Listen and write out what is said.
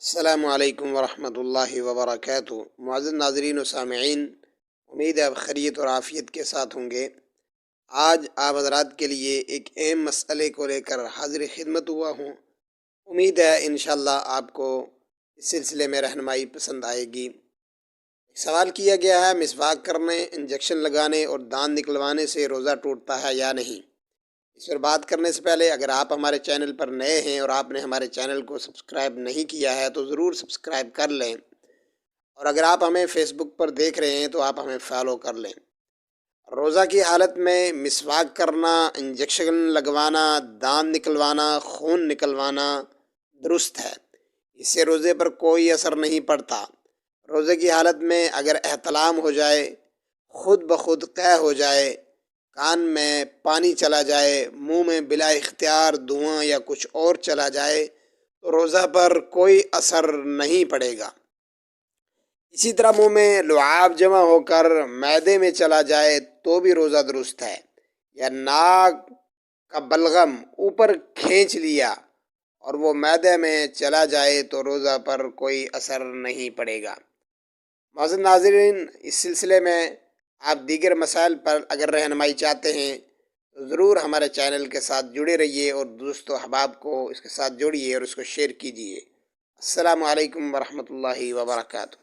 السلام علیکم ورحمۃ اللہ وبرکاتہ۔ معزز ناظرین و سامعین، امید ہے آپ خیریت اور عافیت کے ساتھ ہوں گے۔ آج آپ حضرات کے لیے ایک اہم مسئلے کو لے کر حاضر خدمت ہوا ہوں۔ امید ہے انشاءاللہ آپ کو اس سلسلے میں رہنمائی پسند آئے گی۔ سوال کیا گیا ہے، مسواک کرنے، انجیکشن لگانے اور دانت نکلوانے سے روزہ ٹوٹتا ہے یا نہیں؟ اس پر بات کرنے سے پہلے اگر آپ ہمارے چینل پر نئے ہیں اور آپ نے ہمارے چینل کو سبسکرائب نہیں کیا ہے تو ضرور سبسکرائب کر لیں، اور اگر آپ ہمیں فیس بک پر دیکھ رہے ہیں تو آپ ہمیں فالو کر لیں۔ روزہ کی حالت میں مسواک کرنا، انجیکشن لگوانا، دانت نکلوانا، خون نکلوانا درست ہے۔ اس سے روزے پر کوئی اثر نہیں پڑتا۔ روزے کی حالت میں اگر احتلام ہو جائے، خود بخود قے ہو جائے، کان میں پانی چلا جائے، منہ میں بلا اختیار دھواں یا کچھ اور چلا جائے تو روزہ پر کوئی اثر نہیں پڑے گا۔ اسی طرح منہ میں لعاب جمع ہو کر معدے میں چلا جائے تو بھی روزہ درست ہے، یا ناک کا بلغم اوپر کھینچ لیا اور وہ معدے میں چلا جائے تو روزہ پر کوئی اثر نہیں پڑے گا۔ معزز ناظرین، اس سلسلے میں آپ دیگر مسائل پر اگر رہنمائی چاہتے ہیں تو ضرور ہمارے چینل کے ساتھ جڑے رہیے اور دوست و احباب کو اس کے ساتھ جوڑیے اور اس کو شیئر کیجیے۔ السلام علیکم ورحمۃ اللہ وبرکاتہ۔